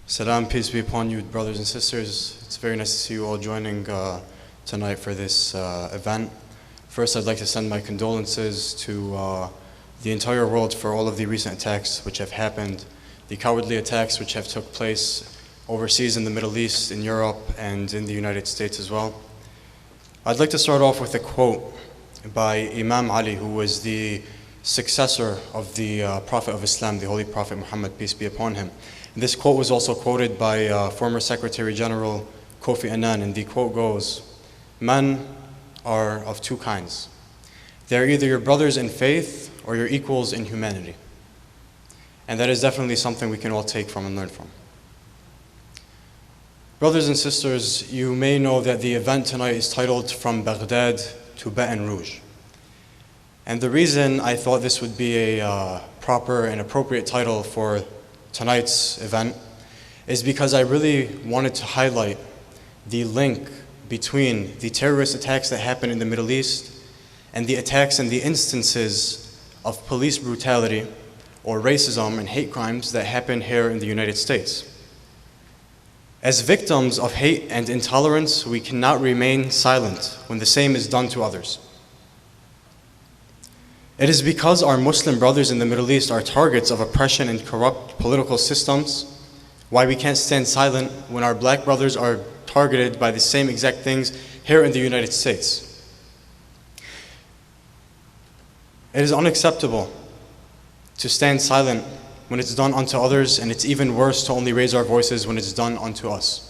Salam, peace be upon you, brothers and sisters. It's very nice to see you all joining tonight for this event. First, I'd like to send my condolences to the entire world for all of the recent attacks which have happened, the cowardly attacks which have took place overseas in the Middle East, in Europe, and in the United States as well. I'd like to start off with a quote by Imam Ali, who was the successor of the Prophet of Islam, the Holy Prophet Muhammad, peace be upon him. This quote was also quoted by former Secretary General Kofi Annan, and the quote goes, "Men are of two kinds. They are either your brothers in faith or your equals in humanity." And that is definitely something we can all take from and learn from. Brothers and sisters, you may know that the event tonight is titled From Baghdad to Baton Rouge. And the reason I thought this would be a proper and appropriate title for tonight's event is because I really wanted to highlight the link between the terrorist attacks that happen in the Middle East and the attacks and the instances of police brutality or racism and hate crimes that happen here in the United States. As victims of hate and intolerance, we cannot remain silent when the same is done to others. It is because our Muslim brothers in the Middle East are targets of oppression and corrupt political systems why we can't stand silent when our black brothers are targeted by the same exact things here in the United States. It is unacceptable to stand silent when it's done unto others, and it's even worse to only raise our voices when it's done unto us.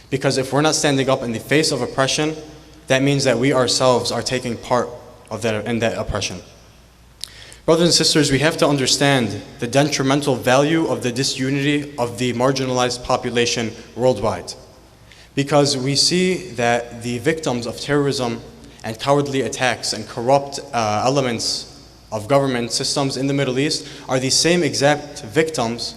Because if we're not standing up in the face of oppression, that means that we ourselves are taking part of that in that oppression. Brothers and sisters, we have to understand the detrimental value of the disunity of the marginalized population worldwide. Because we see that the victims of terrorism and cowardly attacks and corrupt elements of government systems in the Middle East are the same exact victims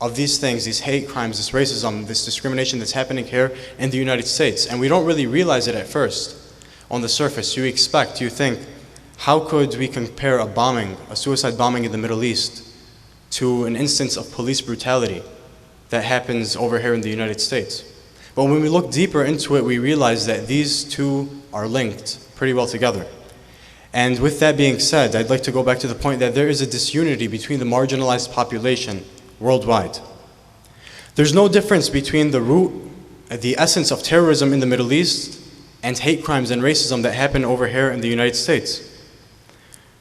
of these things, these hate crimes, this racism, this discrimination that's happening here in the United States. And we don't really realize it at first on the surface. You think, how could we compare a bombing, a suicide bombing in the Middle East, to an instance of police brutality that happens over here in the United States? But when we look deeper into it, we realize that these two are linked pretty well together. And with that being said, I'd like to go back to the point that there is a disunity between the marginalized population worldwide. There's no difference between the root, the essence of terrorism in the Middle East and hate crimes and racism that happen over here in the United States.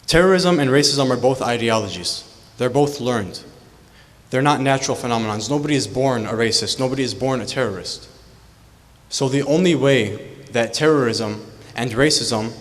Terrorism and racism are both ideologies. They're both learned. They're not natural phenomena. Nobody is born a racist. Nobody is born a terrorist. So the only way that terrorism and racism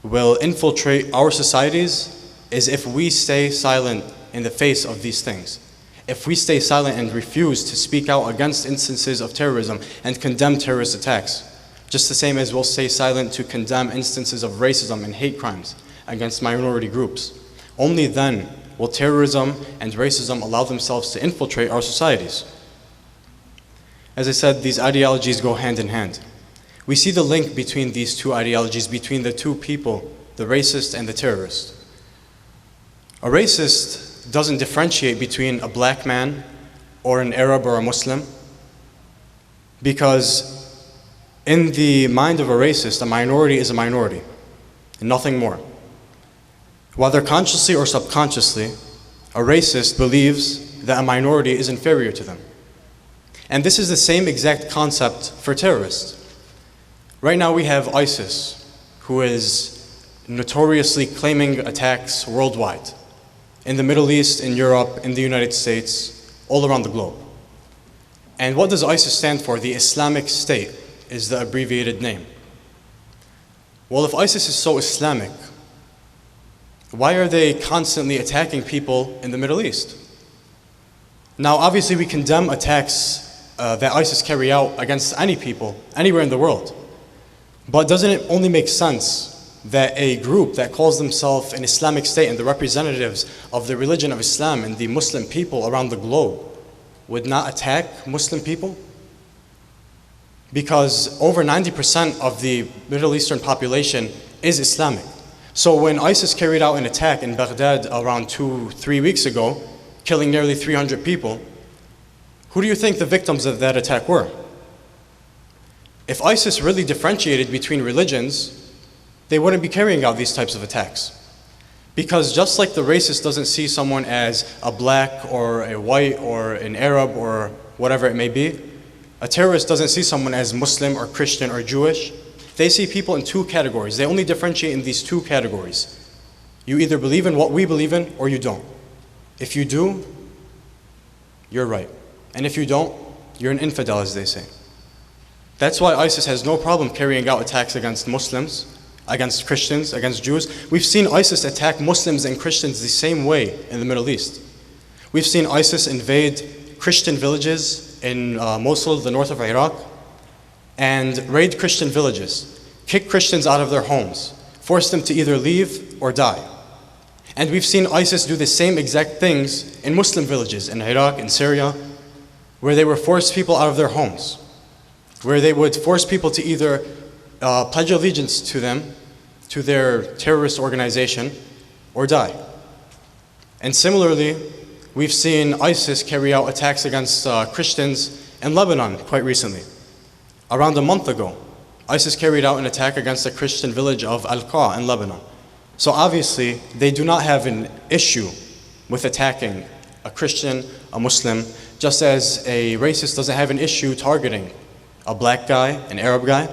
will infiltrate our societies is if we stay silent in the face of these things. If we stay silent and refuse to speak out against instances of terrorism and condemn terrorist attacks, just the same as we'll stay silent to condemn instances of racism and hate crimes against minority groups. Only then will terrorism and racism allow themselves to infiltrate our societies. As I said, these ideologies go hand in hand. We see the link between these two ideologies, between the two people, the racist and the terrorist. A racist doesn't differentiate between a black man or an Arab or a Muslim, because in the mind of a racist, a minority is a minority, and nothing more. Whether consciously or subconsciously, a racist believes that a minority is inferior to them. And this is the same exact concept for terrorists. Right now we have ISIS, who is notoriously claiming attacks worldwide, in the Middle East, in Europe, in the United States, all around the globe. And what does ISIS stand for? The Islamic State is the abbreviated name. Well, if ISIS is so Islamic, why are they constantly attacking people in the Middle East? Now, obviously, we condemn attacks that ISIS carry out against any people, anywhere in the world. But doesn't it only make sense that a group that calls themselves an Islamic State and the representatives of the religion of Islam and the Muslim people around the globe would not attack Muslim people? Because over 90% of the Middle Eastern population is Islamic. So when ISIS carried out an attack in Baghdad around 2-3 weeks ago, killing nearly 300 people, Who do you think the victims of that attack were? If ISIS really differentiated between religions, they wouldn't be carrying out these types of attacks. Because just like the racist doesn't see someone as a black or a white or an Arab or whatever it may be, a terrorist doesn't see someone as Muslim or Christian or Jewish. They see people in two categories. They only differentiate in these two categories. You either believe in what we believe in or you don't. If you do, you're right. And if you don't, you're an infidel, as they say. That's why ISIS has no problem carrying out attacks against Muslims, against Christians, against Jews. We've seen ISIS attack Muslims and Christians the same way in the Middle East. We've seen ISIS invade Christian villages in Mosul, the north of Iraq, and raid Christian villages, kick Christians out of their homes, force them to either leave or die. And we've seen ISIS do the same exact things in Muslim villages in Iraq and Syria, where they would force people out of their homes, where they would force people to either pledge allegiance to them, to their terrorist organization, or die. And similarly, we've seen ISIS carry out attacks against Christians in Lebanon quite recently. Around a month ago, ISIS carried out an attack against the Christian village of Al-Qa in Lebanon. So obviously, they do not have an issue with attacking a Christian, a Muslim, just as a racist doesn't have an issue targeting a black guy, an Arab guy.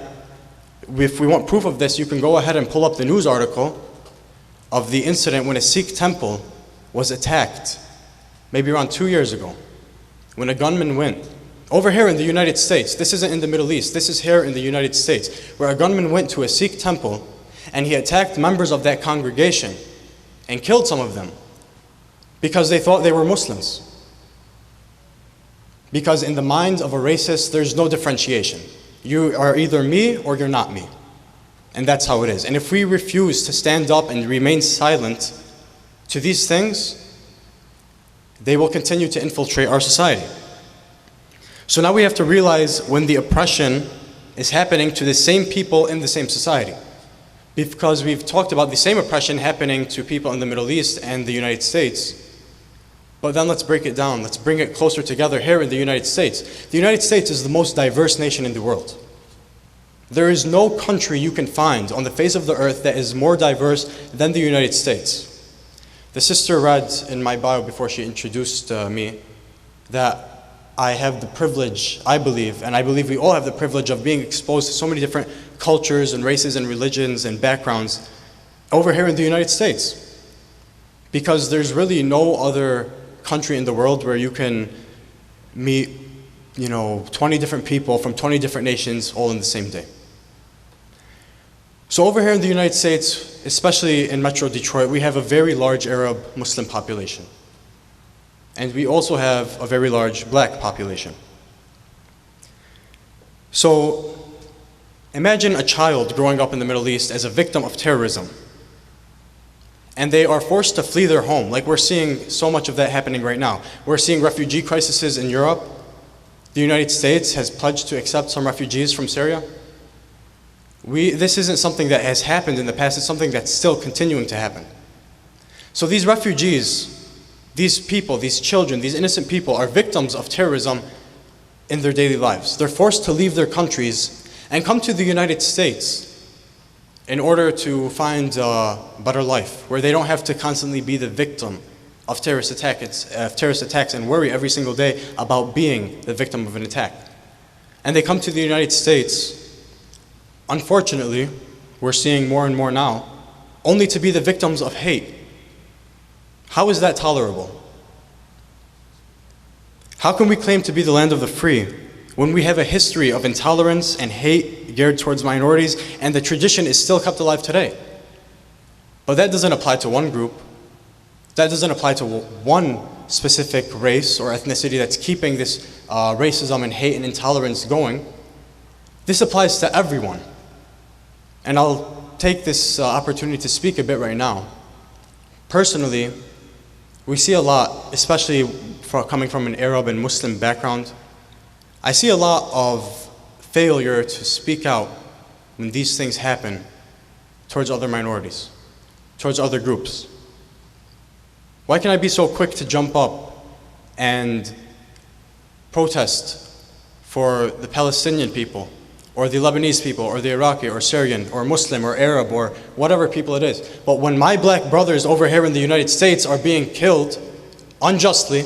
If we want proof of this, you can go ahead and pull up the news article of the incident when a Sikh temple was attacked, maybe around 2 years ago, when a gunman went. Over here in the United States, this isn't in the Middle East, this is here in the United States, where a gunman went to a Sikh temple and he attacked members of that congregation and killed some of them because they thought they were Muslims. Because in the mind of a racist, there's no differentiation. You are either me or you're not me. And that's how it is. And if we refuse to stand up and remain silent to these things, they will continue to infiltrate our society. So now we have to realize when the oppression is happening to the same people in the same society. Because we've talked about the same oppression happening to people in the Middle East and the United States. But then let's break it down. Let's bring it closer together here in the United States. The United States is the most diverse nation in the world. There is no country you can find on the face of the earth that is more diverse than the United States. The sister read in my bio before she introduced me that I have the privilege, I believe, and I believe we all have the privilege of being exposed to so many different cultures and races and religions and backgrounds over here in the United States. Because there's really no other country in the world where you can meet, 20 different people from 20 different nations all in the same day. So over here in the United States, especially in Metro Detroit, we have a very large Arab Muslim population. And we also have a very large black population. So imagine a child growing up in the Middle East as a victim of terrorism. And they are forced to flee their home, like we're seeing so much of that happening right now. We're seeing refugee crises in Europe. The United States has pledged to accept some refugees from Syria. This isn't something that has happened in the past, it's something that's still continuing to happen. So these refugees, these people, these children, these innocent people are victims of terrorism in their daily lives. They're forced to leave their countries and come to the United States in order to find a better life, where they don't have to constantly be the victim of terrorist attacks and worry every single day about being the victim of an attack. And they come to the United States, unfortunately, we're seeing more and more now, only to be the victims of hate. How is that tolerable? How can we claim to be the land of the free when we have a history of intolerance and hate geared towards minorities, and the tradition is still kept alive today? But that doesn't apply to one group. That doesn't apply to one specific race or ethnicity that's keeping this racism and hate and intolerance going. This applies to everyone. And I'll take this opportunity to speak a bit right now. Personally, we see a lot, especially coming from an Arab and Muslim background, I see a lot of failure to speak out when these things happen towards other minorities, towards other groups. Why can I be so quick to jump up and protest for the Palestinian people, or the Lebanese people, or the Iraqi, or Syrian, or Muslim, or Arab, or whatever people it is. But when my black brothers over here in the United States are being killed unjustly,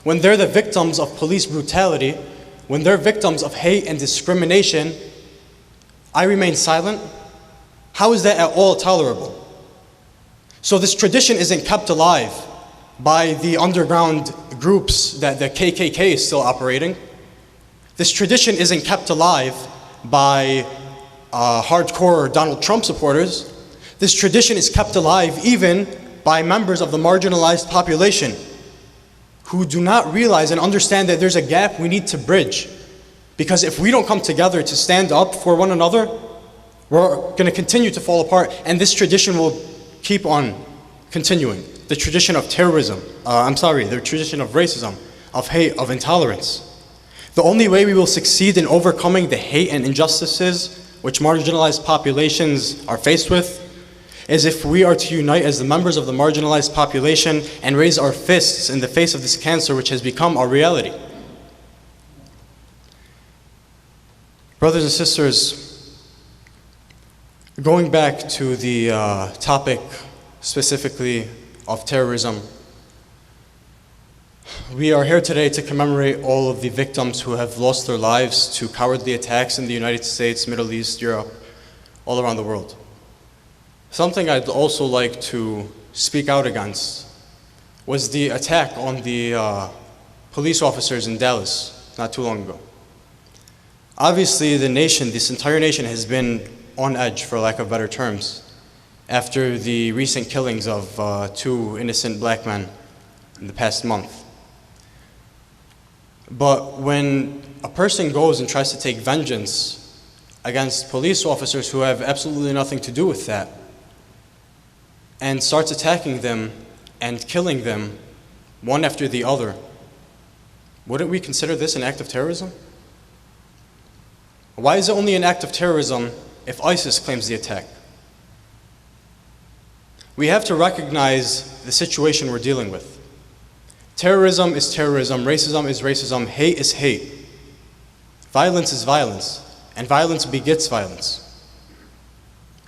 when they're the victims of police brutality, when they're victims of hate and discrimination, I remain silent? How is that at all tolerable? So this tradition isn't kept alive by the underground groups that the KKK is still operating. This tradition isn't kept alive by hardcore Donald Trump supporters. This tradition is kept alive even by members of the marginalized population who do not realize and understand that there's a gap we need to bridge. Because if we don't come together to stand up for one another, we're going to continue to fall apart, and this tradition will keep on continuing. The tradition of terrorism, the tradition of racism, of hate, of intolerance. The only way we will succeed in overcoming the hate and injustices which marginalized populations are faced with is if we are to unite as the members of the marginalized population and raise our fists in the face of this cancer which has become our reality. Brothers and sisters, going back to the topic specifically of terrorism, we are here today to commemorate all of the victims who have lost their lives to cowardly attacks in the United States, Middle East, Europe, all around the world. Something I'd also like to speak out against was the attack on the police officers in Dallas not too long ago. Obviously, the nation, this entire nation has been on edge, for lack of better terms, after the recent killings of 2 innocent black men in the past month. But when a person goes and tries to take vengeance against police officers who have absolutely nothing to do with that, and starts attacking them and killing them one after the other, wouldn't we consider this an act of terrorism? Why is it only an act of terrorism if ISIS claims the attack? We have to recognize the situation we're dealing with. Terrorism is terrorism, racism is racism, hate is hate. Violence is violence, and violence begets violence.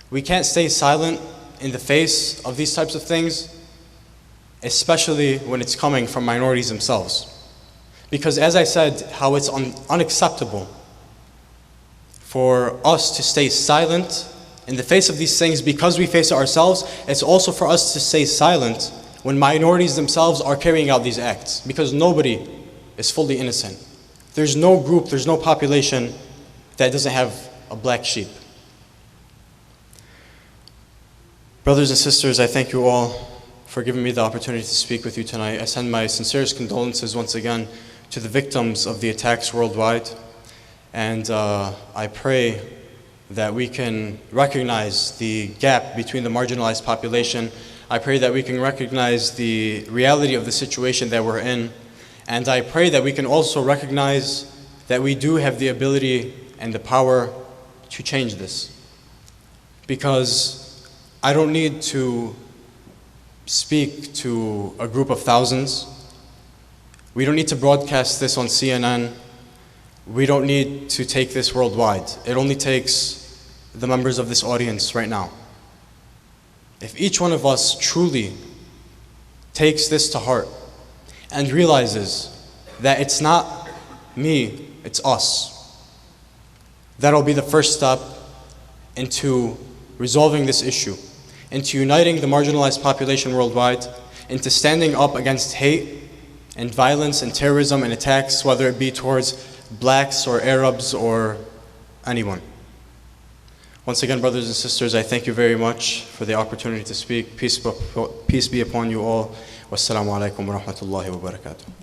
We can't stay silent in the face of these types of things, especially when it's coming from minorities themselves. Because as I said, how it's unacceptable for us to stay silent in the face of these things because we face it ourselves, it's also for us to stay silent when minorities themselves are carrying out these acts, because nobody is fully innocent. There's no group, there's no population that doesn't have a black sheep. Brothers and sisters, I thank you all for giving me the opportunity to speak with you tonight. I send my sincerest condolences once again to the victims of the attacks worldwide. And I pray that we can recognize the gap between the marginalized population. I pray that we can recognize the reality of the situation that we're in. And I pray that we can also recognize that we do have the ability and the power to change this. Because I don't need to speak to a group of thousands. We don't need to broadcast this on CNN. We don't need to take this worldwide. It only takes the members of this audience right now. If each one of us truly takes this to heart and realizes that it's not me, it's us, that'll be the first step into resolving this issue, into uniting the marginalized population worldwide, into standing up against hate and violence and terrorism and attacks, whether it be towards blacks or Arabs or anyone. Once again, brothers and sisters, I thank you very much for the opportunity to speak. Peace be upon you all. Wassalamu alaikum wa rahmatullahi wa barakatuh.